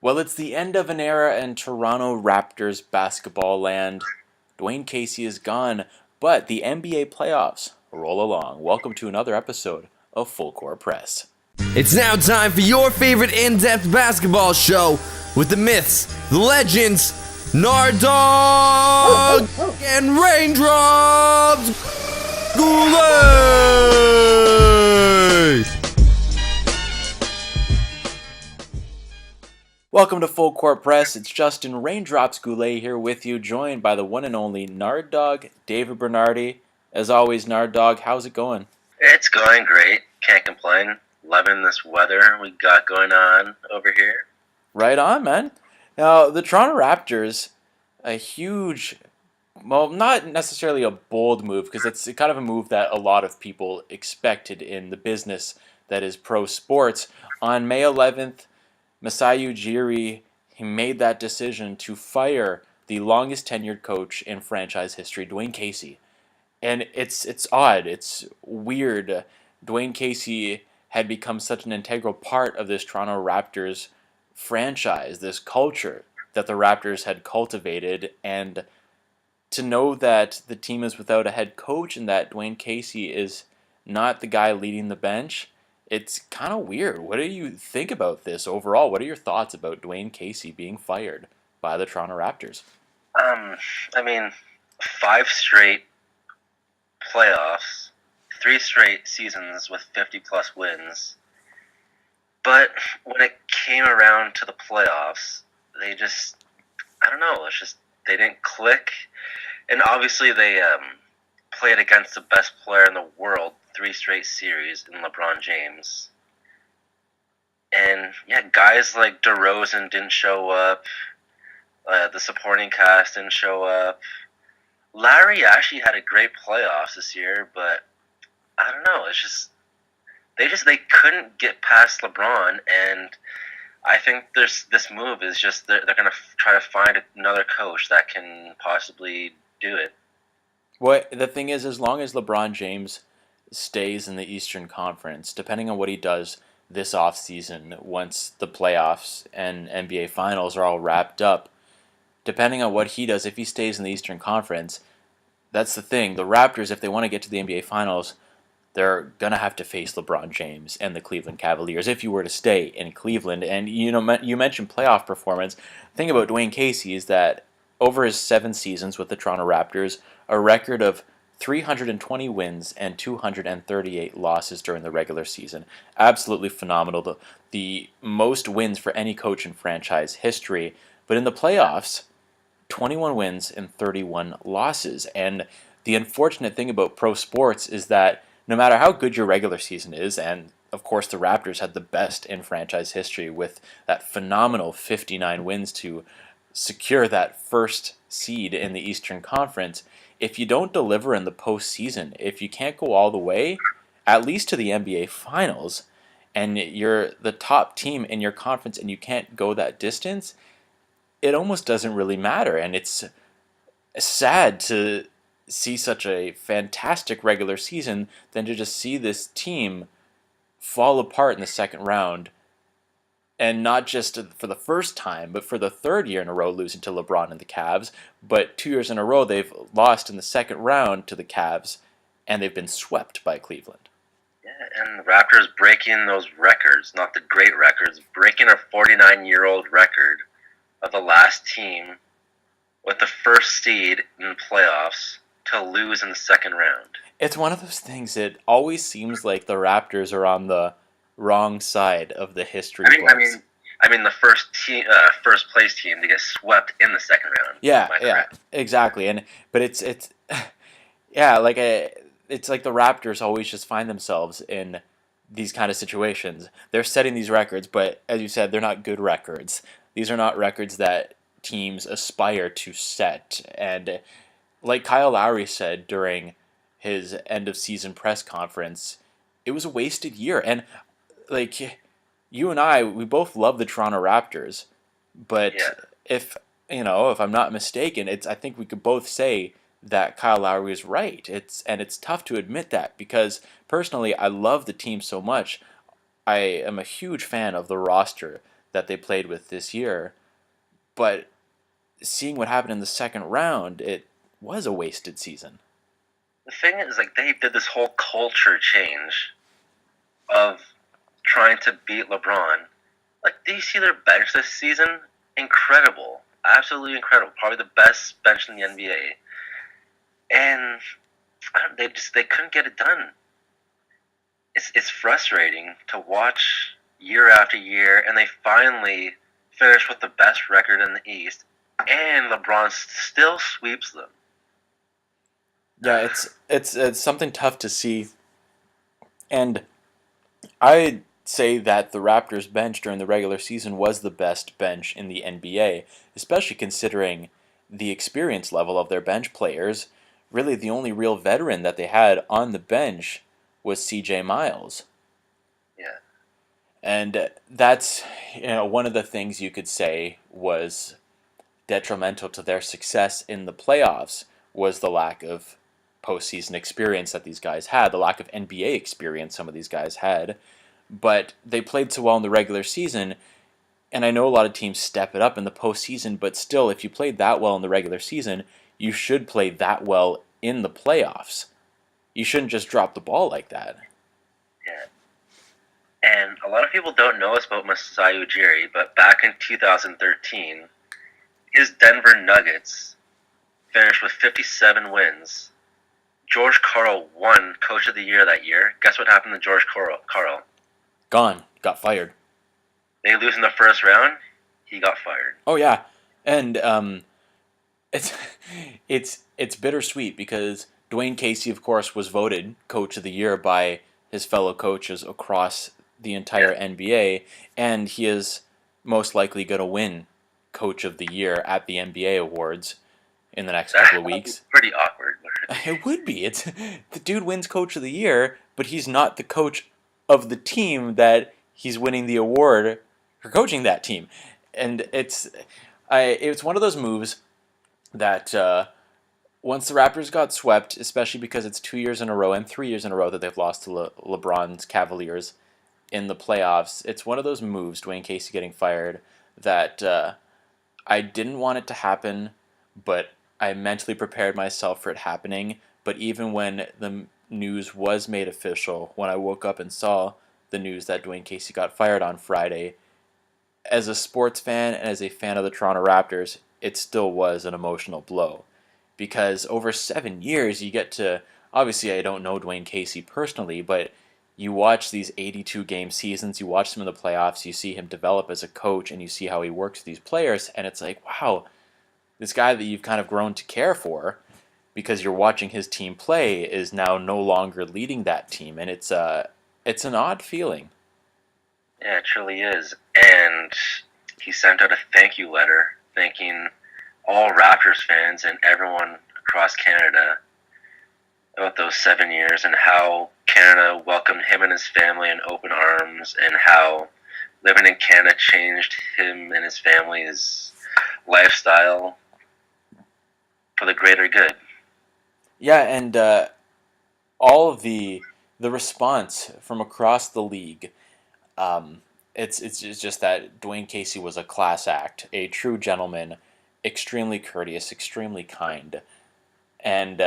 Well, it's the end of an era in Toronto Raptors basketball land. Dwane Casey is gone, but the NBA playoffs roll along. Welcome to another episode of Full Court Press. It's now time for your favorite in-depth basketball show with the myths, the legends, Nard Dogg and Raindrops. Goulet! Welcome to Full Court Press. It's Justin Raindrops Goulet here with you, joined by the one and only Nard Dogg, David Bernardi. As always, Nard Dogg, how's it going? It's going great. Can't complain. Loving this weather we got going on over here. Right on, man. Now, the Toronto Raptors, a huge, well, not necessarily a bold move, because it's kind of a move that a lot of people expected in the business that is pro sports. On May 11th, Masai Ujiri, he made that decision to fire the longest tenured coach in franchise history, Dwane Casey. And it's odd, it's weird. Dwane Casey had become such an integral part of this Toronto Raptors franchise, this culture that the Raptors had cultivated, and to know that the team is without a head coach and that Dwane Casey is not the guy leading the bench, it's kind of weird. What do you think about this overall? What are your thoughts about Dwane Casey being fired by the Toronto Raptors? I mean, 5 straight playoffs, 3 straight seasons with 50-plus wins. But when it came around to the playoffs, they just, I don't know, they didn't click. And obviously they played against the best player in the world 3 straight series in LeBron James. And yeah, guys like DeRozan didn't show up. The supporting cast didn't show up. Larry actually had a great playoffs this year, but I don't know. They couldn't get past LeBron, and I think this move is just they're going to try to find another coach that can possibly do it. Well, the thing is, as long as LeBron James stays in the Eastern Conference, depending on what he does this offseason, once the playoffs and NBA Finals are all wrapped up, depending on what he does, if he stays in the Eastern Conference, that's the thing. The Raptors, if they want to get to the NBA Finals, they're going to have to face LeBron James and the Cleveland Cavaliers if you were to stay in Cleveland. And you mentioned playoff performance. The thing about Dwane Casey is that over his 7 seasons with the Toronto Raptors, a record of 320 wins and 238 losses during the regular season. Absolutely phenomenal. The most wins for any coach in franchise history. But in the playoffs, 21 wins and 31 losses. And the unfortunate thing about pro sports is that no matter how good your regular season is, and of course the Raptors had the best in franchise history with that phenomenal 59 wins to secure that first seed in the Eastern Conference, if you don't deliver in the postseason, if you can't go all the way, at least to the NBA Finals, and you're the top team in your conference and you can't go that distance, it almost doesn't really matter. And it's sad to see such a fantastic regular season than to just see this team fall apart in the second round, and not just for the first time, but for the third year in a row losing to LeBron and the Cavs. But 2 years in a row they've lost in the second round to the Cavs, and they've been swept by Cleveland. Yeah, and the Raptors breaking those records, not the great records, breaking a 49-year-old record of the last team with the first seed in the playoffs to lose in the second round. It's one of those things that always seems like the Raptors are on the wrong side of the history books. I mean, the first place team to get swept in the second round. Yeah, exactly. But it's yeah, it's like the Raptors always just find themselves in these kind of situations. They're setting these records, but as you said, they're not good records. These are not records that teams aspire to set. And like Kyle Lowry said during his end of season press conference, it was a wasted year. And like you and I, we both love the Toronto Raptors, but Yeah. if I'm not mistaken, I think we could both say that Kyle Lowry is right. It's tough to admit that because personally, I love the team so much. I am a huge fan of the roster that they played with this year. But seeing what happened in the second round, it was a wasted season. The thing is, like, they did this whole culture change of trying to beat LeBron. Like, do you see their bench this season? Incredible. Absolutely incredible. Probably the best bench in the NBA. And they couldn't get it done. It's frustrating to watch year after year, and they finally finish with the best record in the East, and LeBron still sweeps them. Yeah, it's something tough to see, and I'd say that the Raptors bench during the regular season was the best bench in the NBA, especially considering the experience level of their bench players. Really, the only real veteran that they had on the bench was C.J. Miles. Yeah. And that's, one of the things you could say was detrimental to their success in the playoffs was the lack of postseason experience that these guys had, the lack of NBA experience some of these guys had. But they played so well in the regular season, and I know a lot of teams step it up in the postseason, but still, if you played that well in the regular season, you should play that well in the playoffs. You shouldn't just drop the ball like that. Yeah. And a lot of people don't know this about Masai Ujiri, but back in 2013, his Denver Nuggets finished with 57 wins. George Karl won Coach of the Year that year. Guess what happened to George Karl? Gone. Got fired. They lose in the first round. He got fired. Oh yeah, and it's bittersweet because Dwane Casey, of course, was voted Coach of the Year by his fellow coaches across the entire NBA, and he is most likely going to win Coach of the Year at the NBA Awards in the next couple of weeks. Pretty awkward. It would be. It's the dude wins Coach of the Year, but he's not the coach of the team that he's winning the award for coaching that team, and it's one of those moves that once the Raptors got swept, especially because it's 2 years in a row and 3 years in a row that they've lost to LeBron's Cavaliers in the playoffs, it's one of those moves, Dwane Casey getting fired, that I didn't want it to happen, but I mentally prepared myself for it happening. But even when the news was made official, when I woke up and saw the news that Dwane Casey got fired on Friday, as a sports fan and as a fan of the Toronto Raptors, it still was an emotional blow. Because over 7 years, you get to, obviously I don't know Dwane Casey personally, but you watch these 82-game seasons, you watch him in the playoffs, you see him develop as a coach, and you see how he works with these players, and it's like, wow, this guy that you've kind of grown to care for because you're watching his team play is now no longer leading that team, and it's an odd feeling. Yeah, it truly is. And he sent out a thank you letter thanking all Raptors fans and everyone across Canada about those 7 years and how Canada welcomed him and his family in open arms and how living in Canada changed him and his family's lifestyle for the greater good. Yeah, and all of the response from across the league, it's just that Dwane Casey was a class act, a true gentleman, extremely courteous, extremely kind, and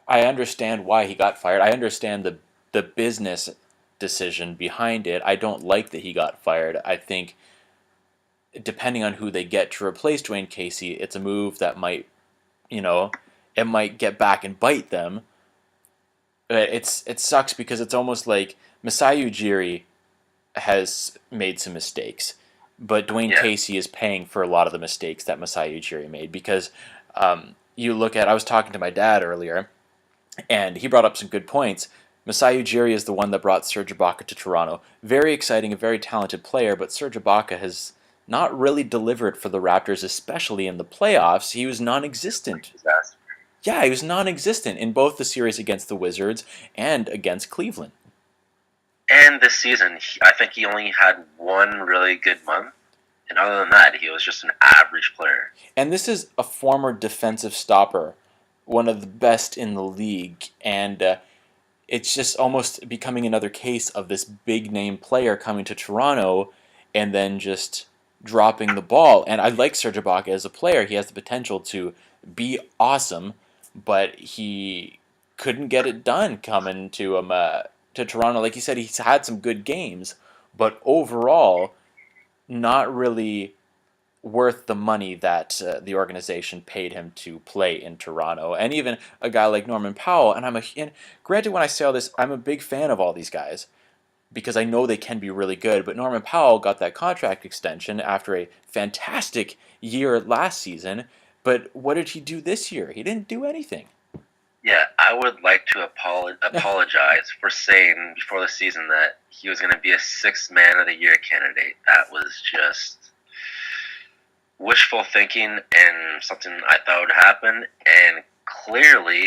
I understand why he got fired. I understand the business decision behind it. I don't like that he got fired. I think depending on who they get to replace Dwane Casey, it's a move that might, it might get back and bite them. It sucks because it's almost like Masai Ujiri has made some mistakes, but Dwane Casey is paying for a lot of the mistakes that Masai Ujiri made because you look at, I was talking to my dad earlier, and he brought up some good points. Masai Ujiri is the one that brought Serge Ibaka to Toronto. Very exciting, a very talented player, but Serge Ibaka has not really delivered for the Raptors, especially in the playoffs. He was non-existent. Yeah, he was non-existent in both the series against the Wizards and against Cleveland. And this season, I think he only had one really good month. And other than that, he was just an average player. And this is a former defensive stopper, one of the best in the league. And it's just almost becoming another case of this big-name player coming to Toronto and then just dropping the ball. And I like Serge Ibaka as a player. He has the potential to be awesome, but he couldn't get it done coming to Toronto. Like you said, he's had some good games, but overall, not really worth the money that the organization paid him to play in Toronto. And even a guy like Norman Powell, and granted, when I say all this, I'm a big fan of all these guys because I know they can be really good. But Norman Powell got that contract extension after a fantastic year last season. But what did he do this year? He didn't do anything. Yeah, I would like to apologize for saying before the season that he was going to be a Sixth Man of the Year candidate. That was just wishful thinking and something I thought would happen, and clearly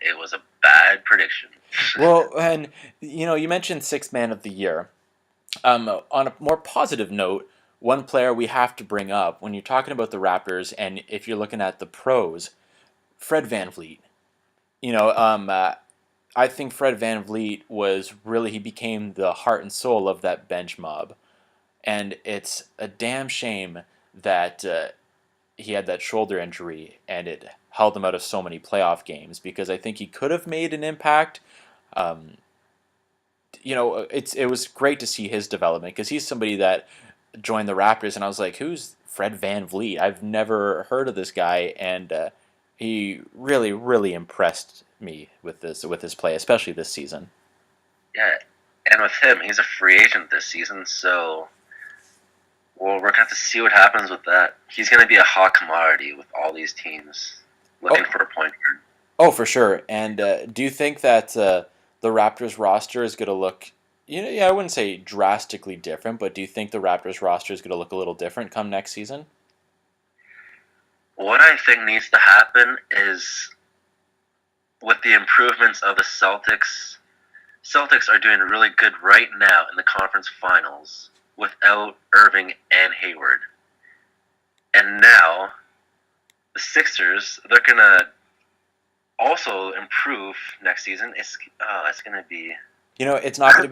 it was a bad prediction. Well, and you mentioned Sixth Man of the Year. On a more positive note, one player we have to bring up when you're talking about the Raptors, and if you're looking at the pros, Fred VanVleet. I think Fred VanVleet he became the heart and soul of that bench mob. And it's a damn shame that he had that shoulder injury and it held him out of so many playoff games because I think he could have made an impact. It was great to see his development because he's somebody that joined the Raptors and I was like, who's Fred VanVleet? I've never heard of this guy, and he really, really impressed me with his play, especially this season. Yeah, and with him, he's a free agent this season, so we're going to have to see what happens with that. He's going to be a hot commodity with all these teams looking for a point guard. Oh, for sure. And do you think that the Raptors roster is going to look, I wouldn't say drastically different, but do you think the Raptors roster is going to look a little different come next season? What I think needs to happen is with the improvements of the Celtics are doing really good right now in the conference finals without Irving and Hayward. And now the Sixers, they're going to also improve next season. It's going to be it's not going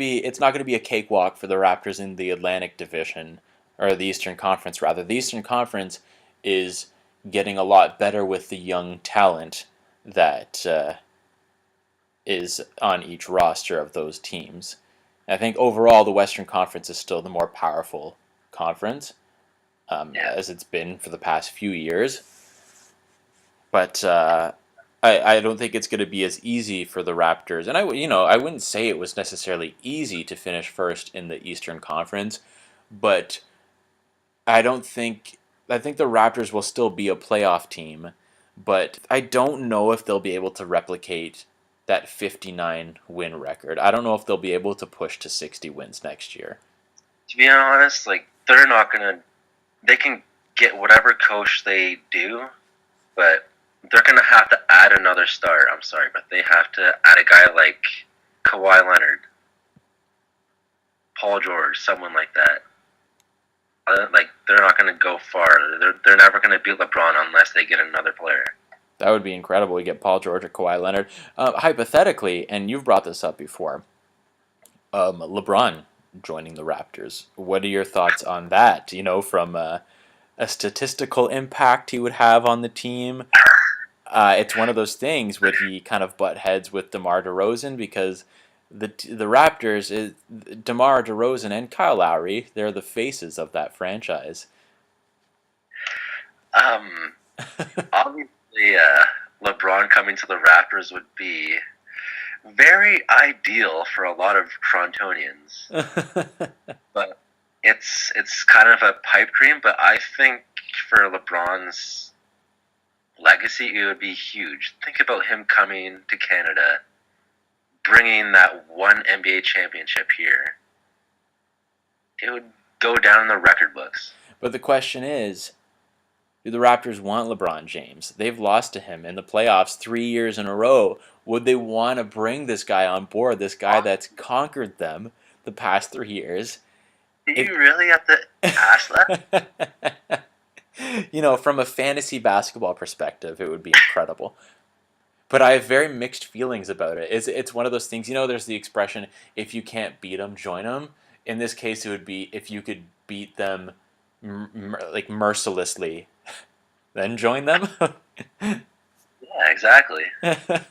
to be a cakewalk for the Raptors in the Atlantic Division or the Eastern Conference rather. The Eastern Conference is getting a lot better with the young talent that is on each roster of those teams. I think overall the Western Conference is still the more powerful conference, as it's been for the past few years. But I don't think it's going to be as easy for the Raptors. And I wouldn't say it was necessarily easy to finish first in the Eastern Conference, but I think the Raptors will still be a playoff team, but I don't know if they'll be able to replicate that 59 win record. I don't know if they'll be able to push to 60 wins next year. To be honest, they're not gonna. They can get whatever coach they do, but they're gonna have to add another star. I'm sorry, but they have to add a guy like Kawhi Leonard, Paul George, someone like that. They're not gonna go far. They're never gonna beat LeBron unless they get another player. That would be incredible. We get Paul George or Kawhi Leonard. Hypothetically, and you've brought this up before, LeBron joining the Raptors. What are your thoughts on that? From a statistical impact he would have on the team. It's one of those things where he kind of butt heads with DeMar DeRozan because the Raptors is DeMar DeRozan and Kyle Lowry. They're the faces of that franchise. Obviously, LeBron coming to the Raptors would be very ideal for a lot of Torontonians. But it's kind of a pipe dream, but I think for LeBron's legacy, it would be huge. Think about him coming to Canada, bringing that one NBA championship here. It would go down in the record books. But the question is, do the Raptors want LeBron James? They've lost to him in the playoffs 3 years in a row. Would they want to bring this guy on board, this guy that's conquered them the past 3 years? Do you really have to ask that? From a fantasy basketball perspective, it would be incredible. But I have very mixed feelings about it. It's one of those things, there's the expression, if you can't beat them, join them. in this case, it would be if you could beat them like mercilessly, then join them. Yeah, exactly. If the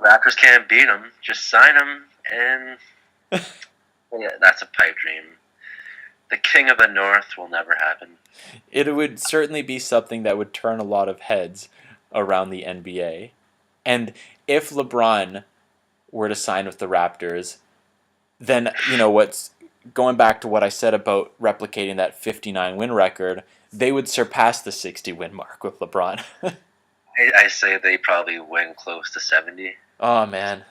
Raptors can't beat them, just sign them, and yeah, that's a pipe dream. The King of the North will never happen. It would certainly be something that would turn a lot of heads around the NBA. And if LeBron were to sign with the Raptors, then, what's going back to what I said about replicating that 59 win record, they would surpass the 60 win mark with LeBron. I say they probably win close to 70. Oh, man.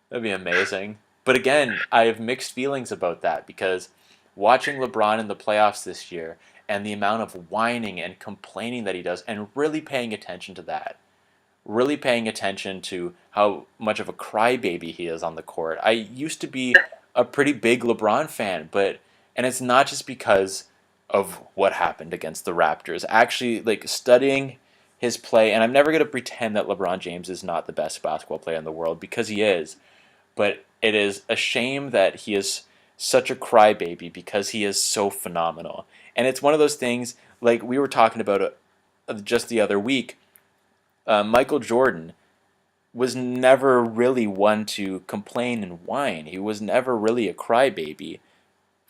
That'd be amazing. But again, I have mixed feelings about that because watching LeBron in the playoffs this year and the amount of whining and complaining that he does, and really paying attention to that, really paying attention to how much of a crybaby he is on the court. I used to be a pretty big LeBron fan, and it's not just because of what happened against the Raptors. Actually, like studying his play, and I'm never going to pretend that LeBron James is not the best basketball player in the world because he is, but it is a shame that he is such a crybaby because he is so phenomenal. And it's one of those things, like we were talking about just the other week, Michael Jordan was never really one to complain and whine. He was never really a crybaby.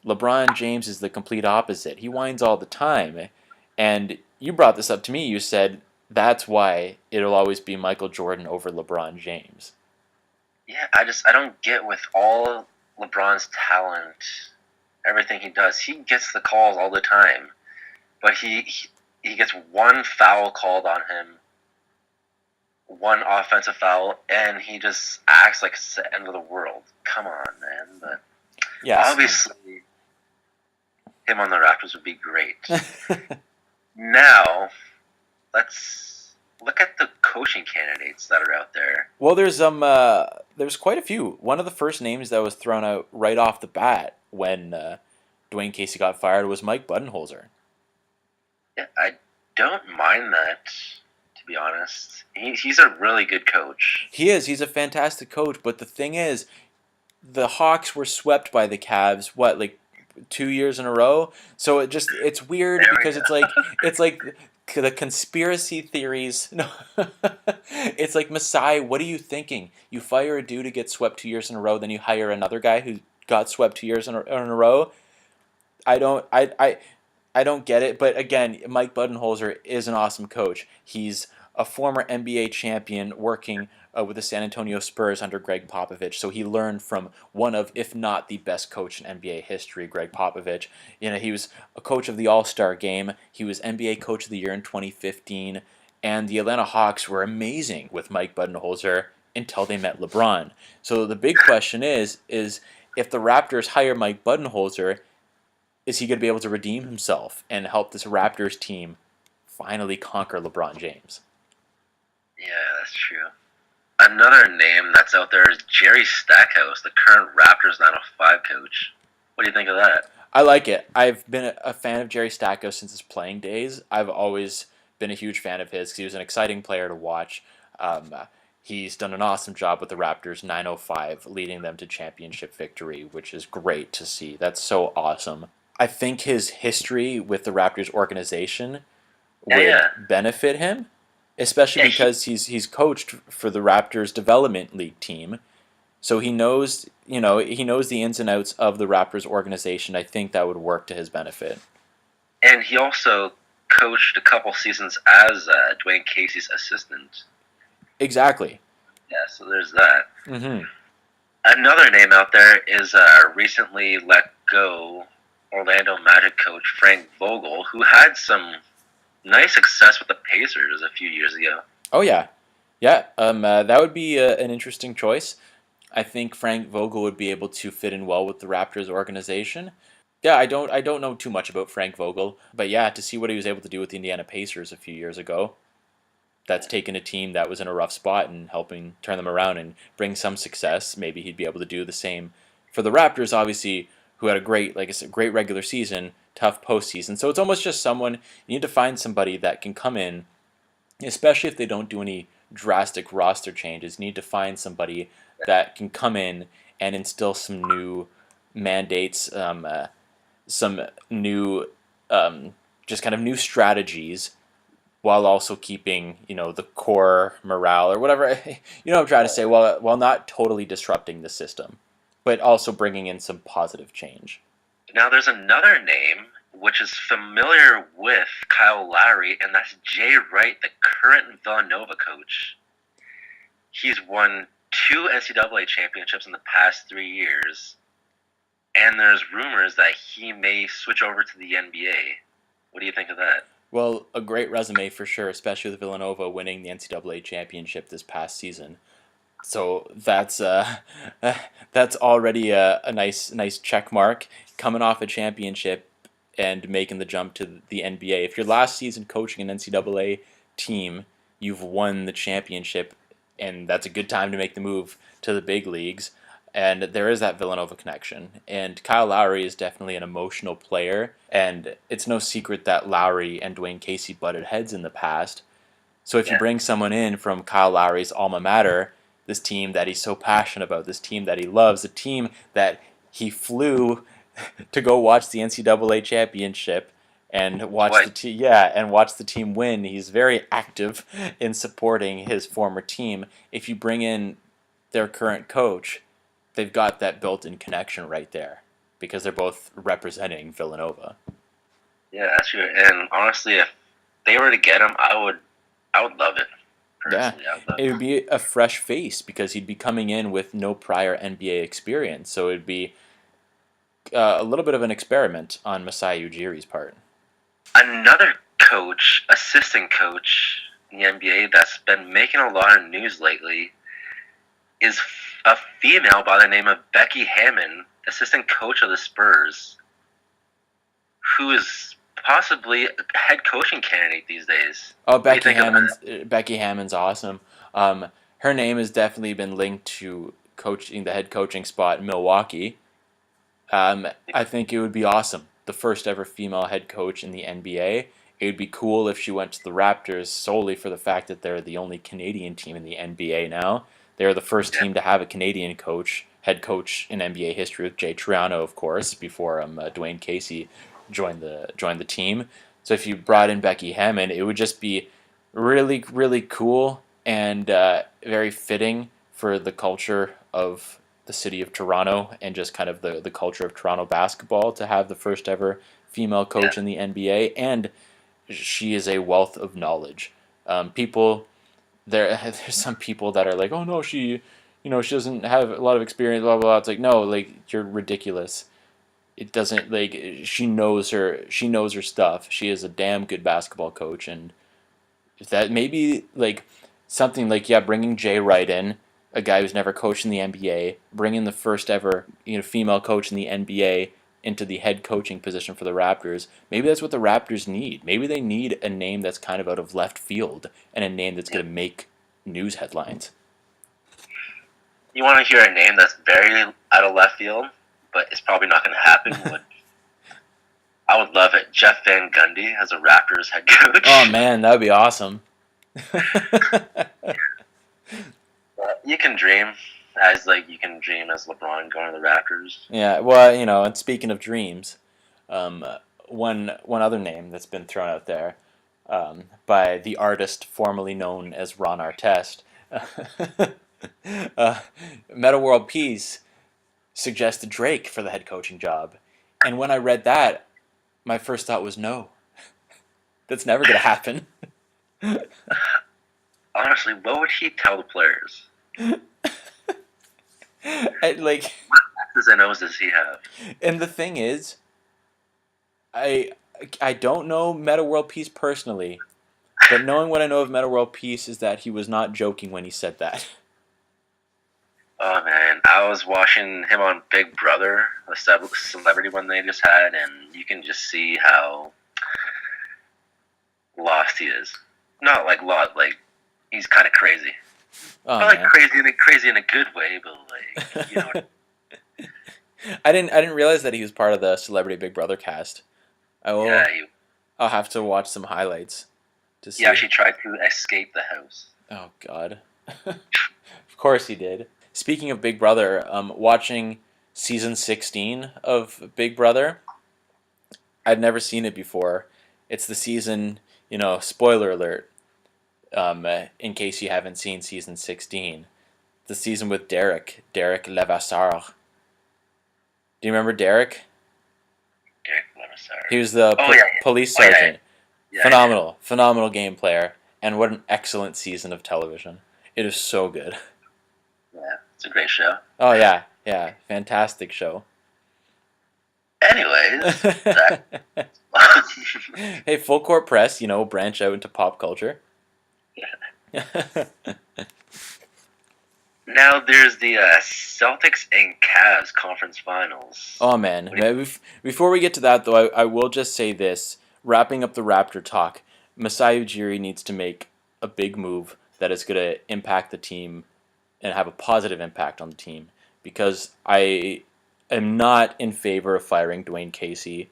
LeBron James is the complete opposite. He whines all the time. And you brought this up to me. You said that's why it'll always be Michael Jordan over LeBron James. Yeah, I don't get with all LeBron's talent, everything he does. He gets the calls all the time, but he gets one foul called on him, one offensive foul, and he just acts like it's the end of the world. Come on, man. But yes. Obviously, him on the Raptors would be great. Now, let's look at the coaching candidates that are out there. Well, there's quite a few. One of the first names that was thrown out right off the bat when Dwane Casey got fired was Mike Budenholzer. Yeah, I don't mind that, to be honest. He's a really good coach. He is. He's a fantastic coach. But the thing is, the Hawks were swept by the Cavs, like 2 years in a row? So it's weird because it's like the conspiracy theories. No, it's like, Masai, what are you thinking? You fire a dude to get swept 2 years in a row, then you hire another guy who got swept 2 years in a row? I don't get it. But again, Mike Budenholzer is an awesome coach. He's a former NBA champion working with the San Antonio Spurs under Greg Popovich. So he learned from one of, if not the best coach in NBA history, Greg Popovich. He was a coach of the All-Star Game. He was NBA Coach of the Year in 2015. And the Atlanta Hawks were amazing with Mike Budenholzer until they met LeBron. So the big question is if the Raptors hire Mike Budenholzer, is he going to be able to redeem himself and help this Raptors team finally conquer LeBron James? Yeah, that's true. Another name that's out there is Jerry Stackhouse, the current Raptors 905 coach. What do you think of that? I like it. I've been a fan of Jerry Stackhouse since his playing days. I've always been a huge fan of his because he was an exciting player to watch. He's done an awesome job with the Raptors 905, leading them to championship victory, which is great to see. That's so awesome. I think his history with the Raptors organization would benefit him, especially because he's coached for the Raptors development league team. So he knows the ins and outs of the Raptors organization. I think that would work to his benefit. And he also coached a couple seasons as Dwane Casey's assistant. Exactly. Yeah, so there's that. Mm-hmm. Another name out there is recently let go Orlando Magic coach Frank Vogel, who had some nice success with the Pacers a few years ago. Oh yeah. That would be an interesting choice. I think Frank Vogel would be able to fit in well with the Raptors organization. Yeah, I don't know too much about Frank Vogel, but yeah, to see what he was able to do with the Indiana Pacers a few years ago, that's taken a team that was in a rough spot and helping turn them around and bring some success. Maybe he'd be able to do the same for the Raptors, obviously, who had a great regular season, tough postseason. So it's almost just someone, you need to find somebody that can come in, especially if they don't do any drastic roster changes. You need to find somebody that can come in and instill some new mandates, some new, just kind of new strategies, while also keeping, the core morale or whatever, what I'm trying to say, while not totally disrupting the system, but also bringing in some positive change. Now, there's another name which is familiar with Kyle Lowry, and that's Jay Wright, the current Villanova coach. He's won 2 NCAA championships in the past 3 years, and there's rumors that he may switch over to the NBA. What do you think of that? Well, a great resume for sure, especially with Villanova winning the NCAA championship this past season. So that's already a nice check mark, coming off a championship and making the jump to the NBA. If your last season coaching an NCAA team, you've won the championship, and that's a good time to make the move to the big leagues. And there is that Villanova connection. And Kyle Lowry is definitely an emotional player, and it's no secret that Lowry and Dwane Casey butted heads in the past. So if you bring someone in from Kyle Lowry's alma mater, this team that he's so passionate about, this team that he loves, the team that he flew to go watch the NCAA championship and watch the team win. He's very active in supporting his former team. If you bring in their current coach, they've got that built-in connection right there because they're both representing Villanova. Yeah, that's true. And honestly, if they were to get him, I would love it. Yeah, it would be a fresh face because he'd be coming in with no prior NBA experience. So it'd be a little bit of an experiment on Masai Ujiri's part. Another coach, assistant coach in the NBA that's been making a lot of news lately is a female by the name of Becky Hammon, assistant coach of the Spurs, who is possibly a head coaching candidate these days. Oh, Becky Hammon's awesome. Her name has definitely been linked to coaching the head coaching spot in Milwaukee. I think it would be awesome. The first ever female head coach in the NBA. It would be cool if she went to the Raptors solely for the fact that they're the only Canadian team in the NBA now. They're the first team to have a Canadian head coach in NBA history, with Jay Triano, of course, before Dwane Casey joined the team. So if you brought in Becky Hammon, it would just be really, really cool and very fitting for the culture of the city of Toronto and just kind of the culture of Toronto basketball to have the first ever female coach in the NBA. And she is a wealth of knowledge. There's some people that are like, oh no, she doesn't have a lot of experience, blah, blah, blah. It's like, no, like, you're ridiculous. It doesn't, like, she knows her stuff. She is a damn good basketball coach. And if that maybe, like, something like, bringing Jay Wright in, a guy who's never coached in the NBA, bringing the first ever, female coach in the NBA into the head coaching position for the Raptors. Maybe that's what the Raptors need. Maybe they need a name that's kind of out of left field and a name that's going to make news headlines. You want to hear a name that's very out of left field, but it's probably not going to happen? I would love it. Jeff Van Gundy as a Raptors head coach. Oh man, that would be awesome. You can dream. You can dream as LeBron going to the Raptors. Yeah, well, and speaking of dreams, one other name that's been thrown out there by the artist formerly known as Ron Artest, Meta World Peace suggested Drake for the head coaching job. And when I read that, my first thought was no. That's never going to happen. Honestly, what would he tell the players? What X's and O's does he have? And the thing is, I don't know Meta World Peace personally, but knowing what I know of Meta World Peace is that he was not joking when he said that. Oh man, I was watching him on Big Brother, the celebrity one they just had, and you can just see how lost he is. Not like lost, like he's kind of crazy. Oh, not like crazy in a good way, but like I didn't realize that he was part of the Celebrity Big Brother cast. I'll have to watch some highlights to see. He actually tried to escape the house. Oh God. Of course he did. Speaking of Big Brother, watching season 16 of Big Brother, I'd never seen it before. It's the season, spoiler alert, in case you haven't seen season 16. The season with Derek Levasseur. Do you remember Derek? Derek Levasseur. He was the police Oh, yeah, sergeant. yeah. Phenomenal game player, and what an excellent season of television. It is so good. Yeah, it's a great show. Oh yeah, fantastic show. Anyways, Hey, full court press, branch out into pop culture. yeah. Now there's the Celtics and Cavs conference finals. Oh man, before we get to that though, I will just say this: wrapping up the Raptor talk, Masai Ujiri needs to make a big move that is going to impact the team and have a positive impact on the team, because I am not in favor of firing Dwane Casey.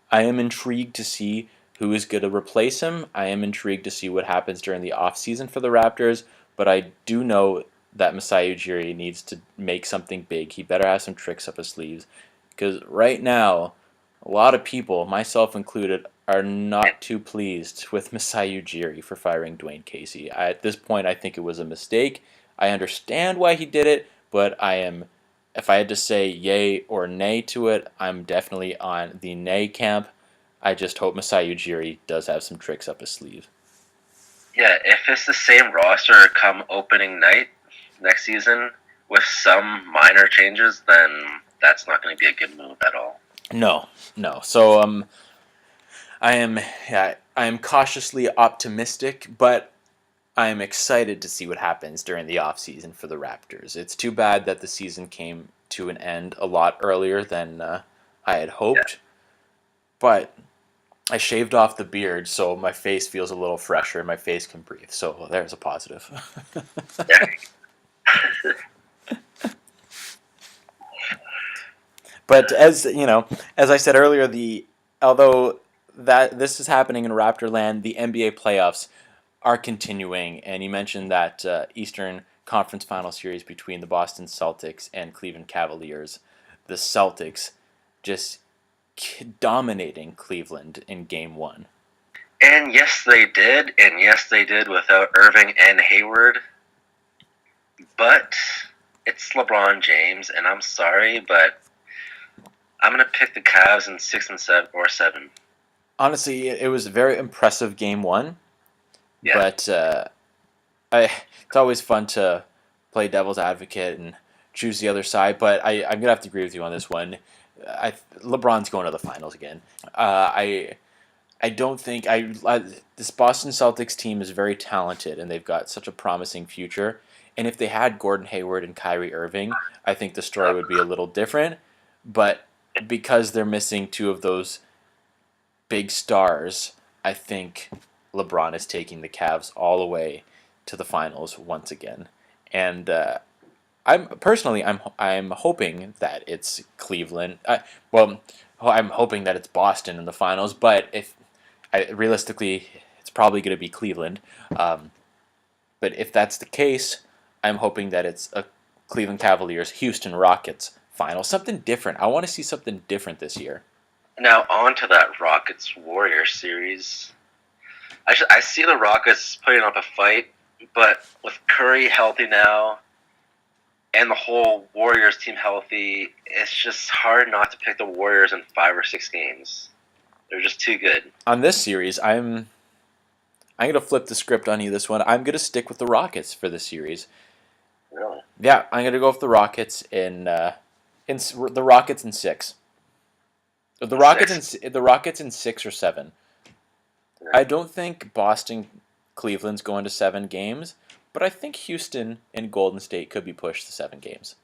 I am intrigued to see who is going to replace him. I am intrigued to see what happens during the offseason for the Raptors, but I do know that Masai Ujiri needs to make something big. He better have some tricks up his sleeves, because right now, a lot of people, myself included, are not too pleased with Masai Ujiri for firing Dwane Casey. At this point, I think it was a mistake. I understand why he did it, but if I had to say yay or nay to it, I'm definitely on the nay camp. I just hope Masai Ujiri does have some tricks up his sleeve. Yeah, if it's the same roster come opening night next season with some minor changes, then that's not going to be a good move at all. No. So I am cautiously optimistic, but I am excited to see what happens during the offseason for the Raptors. It's too bad that the season came to an end a lot earlier than I had hoped, but I shaved off the beard, so my face feels a little fresher and my face can breathe. So there's a positive. But as I said earlier, although that this is happening in Raptorland, the NBA playoffs are continuing, and you mentioned that Eastern Conference Final Series between the Boston Celtics and Cleveland Cavaliers. The Celtics just dominating Cleveland in Game 1. And yes, they did. And yes, they did without Irving and Hayward. But it's LeBron James, and I'm sorry, but I'm going to pick the Cavs in 6 and 7 or 7. Honestly, it was a very impressive Game 1. Yeah. But it's always fun to play devil's advocate and choose the other side. But I'm going to have to agree with you on this one. LeBron's going to the finals again. I don't think this Boston Celtics team is very talented, and they've got such a promising future. And if they had Gordon Hayward and Kyrie Irving, I think the story would be a little different. But because they're missing two of those big stars, I think LeBron is taking the Cavs all the way to the finals once again. And I'm hoping that it's Cleveland. I'm hoping that it's Boston in the finals. But realistically, it's probably going to be Cleveland. But if that's the case, I'm hoping that it's a Cleveland Cavaliers, Houston Rockets final. Something different. I want to see something different this year. Now, on to that Rockets-Warriors series. I see the Rockets putting up a fight, but with Curry healthy now and the whole Warriors team healthy, it's just hard not to pick the Warriors in 5 or 6 games. They're just too good. On this series, I'm going to flip the script on you this one. I'm going to stick with the Rockets for this series. Really? Yeah, I'm going to go with the Rockets in the Rockets in 6. The Rockets in 6 or 7. Yeah. I don't think Cleveland's going to 7 games, but I think Houston and Golden State could be pushed to 7 games.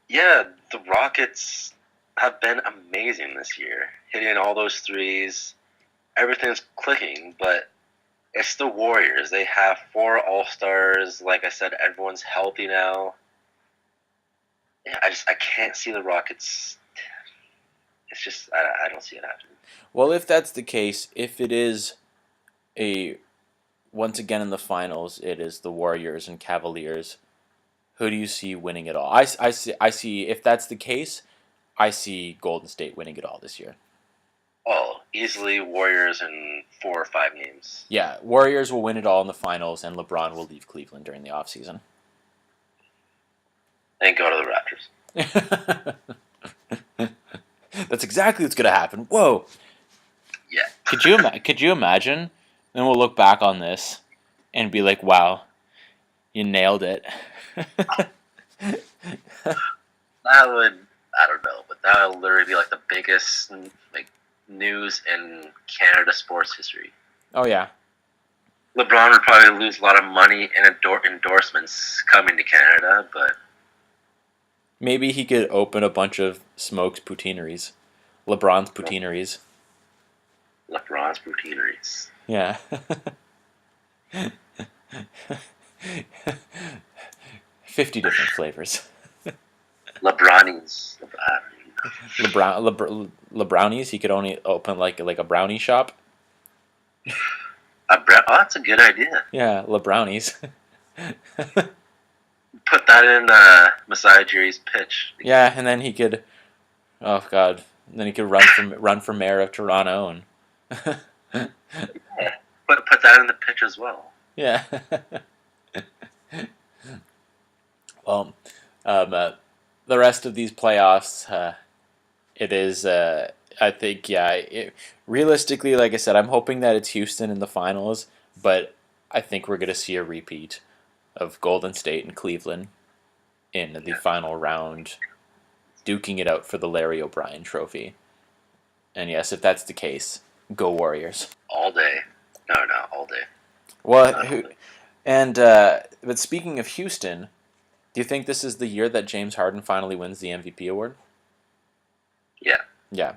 Yeah, the Rockets have been amazing this year, hitting all those threes. Everything's clicking, but it's the Warriors. They have 4 All-Stars. Like I said, everyone's healthy now. Yeah, I can't see the Rockets. It's just I don't see it happening. Well, if that's the case, if it is a once again in the finals, it is the Warriors and Cavaliers. Who do you see winning it all? I see, if that's the case, I see Golden State winning it all this year. Oh, easily Warriors in 4 or 5 games. Yeah, Warriors will win it all in the finals, and LeBron will leave Cleveland during the offseason. And go to the Raptors. That's exactly what's going to happen. Whoa. Yeah. Could you imagine? Then we'll look back on this and be like, wow, you nailed it. That would, I don't know, but that would literally be like the biggest news in Canada sports history. Oh, yeah. LeBron would probably lose a lot of money in endorsements coming to Canada, but Maybe he could open a bunch of Smokes poutineries. LeBron's poutineries. LeBron's poutineries. Yeah. 50 different flavors. LeBronies. LeBrownies. He could only open like a brownie shop. Oh, that's a good idea. Yeah, LeBrownies. Put that in Masai Ujiri's pitch. Yeah, and then he could. Oh God! Then he could run for mayor of Toronto and. Yeah. Put that in the pitch as well. Yeah. Well, the rest of these playoffs, it is. I think, realistically, like I said, I'm hoping that it's Houston in the finals, but I think we're going to see a repeat of Golden State and Cleveland in the final round, duking it out for the Larry O'Brien Trophy. And yes, if that's the case, go Warriors. All day. No, all day. Well, but speaking of Houston, do you think this is the year that James Harden finally wins the MVP award? Yeah. Yeah.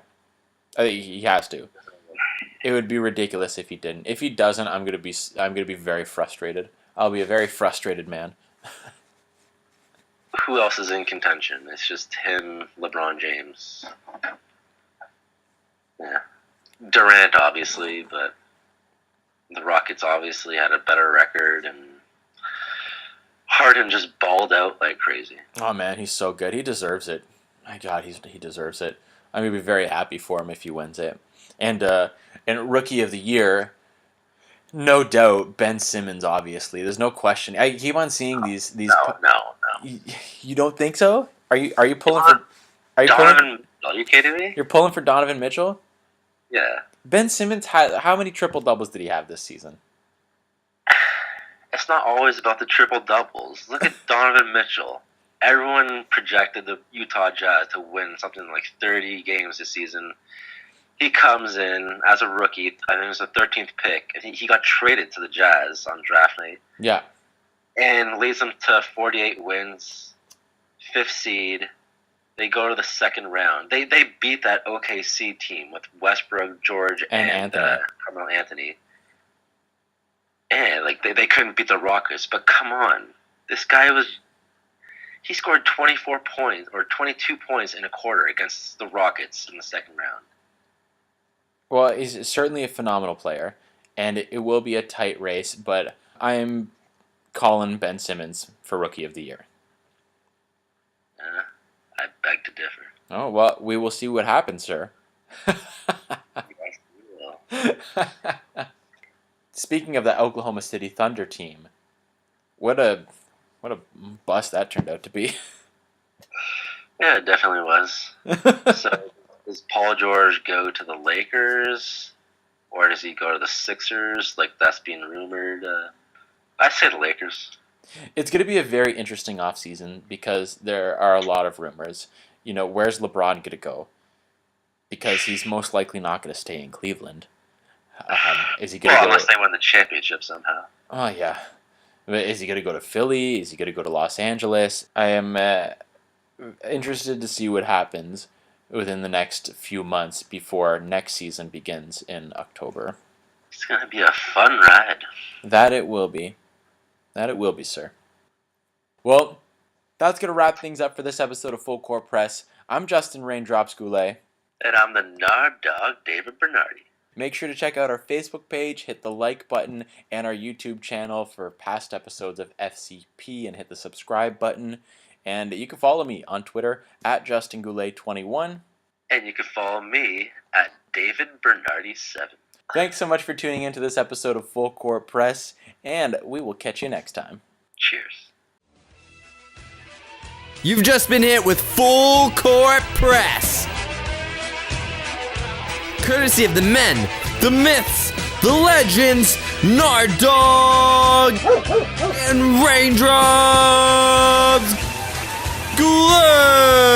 I think he has to. It would be ridiculous if he didn't. If he doesn't, I'm gonna be very frustrated. I'll be a very frustrated man. Who else is in contention? It's just him, LeBron James. Yeah. Durant, obviously, but the Rockets obviously had a better record, and Harden just balled out like crazy. Oh man, he's so good. He deserves it. My God, he deserves it. I'm gonna be very happy for him if he wins it. And Rookie of the Year, no doubt, Ben Simmons. Obviously, there's no question. I keep on seeing these. No. You don't think so? Are you pulling for? Are you kidding me? You're pulling for Donovan Mitchell? Yeah. Ben Simmons how many triple doubles did he have this season? It's not always about the triple doubles. Look at Donovan Mitchell. Everyone projected the Utah Jazz to win something like 30 games this season. He comes in as a rookie. I think it was the 13th pick. And he got traded to the Jazz on draft night. Yeah. And leads them to 48 wins, 5th seed. They go to the second round. They beat that OKC team with Westbrook, George, and Carmelo Anthony. And they couldn't beat the Rockets. But come on, this guy he scored 24 points or 22 points in a quarter against the Rockets in the second round. Well, he's certainly a phenomenal player, and it will be a tight race. But I'm calling Ben Simmons for Rookie of the Year. I beg to differ. Oh, well, we will see what happens, sir. Yes, we will. Speaking of the Oklahoma City Thunder team, what a bust that turned out to be. Yeah, it definitely was. So, does Paul George go to the Lakers, or does he go to the Sixers? Like, that's being rumored. I say the Lakers. It's going to be a very interesting offseason because there are a lot of rumors. Where's LeBron going to go? Because he's most likely not going to stay in Cleveland. Is he going to go? Unless they win the championship somehow. Oh, yeah. Is he going to go to Philly? Is he going to go to Los Angeles? I am interested to see what happens within the next few months before next season begins in October. It's going to be a fun ride. That it will be. That it will be, sir. Well, that's going to wrap things up for this episode of Full Court Press. I'm Justin Raindrops Goulet. And I'm the Nard Dogg, David Bernardi. Make sure to check out our Facebook page, hit the like button, and our YouTube channel for past episodes of FCP, and hit the subscribe button. And you can follow me on Twitter at JustinGoulet21. And you can follow me at DavidBernardi7. Thanks so much for tuning into this episode of Full Court Press, and we will catch you next time. Cheers. You've just been hit with Full Court Press. Courtesy of the men, the myths, the legends, Nard Dogg and Raindrops. Goulet!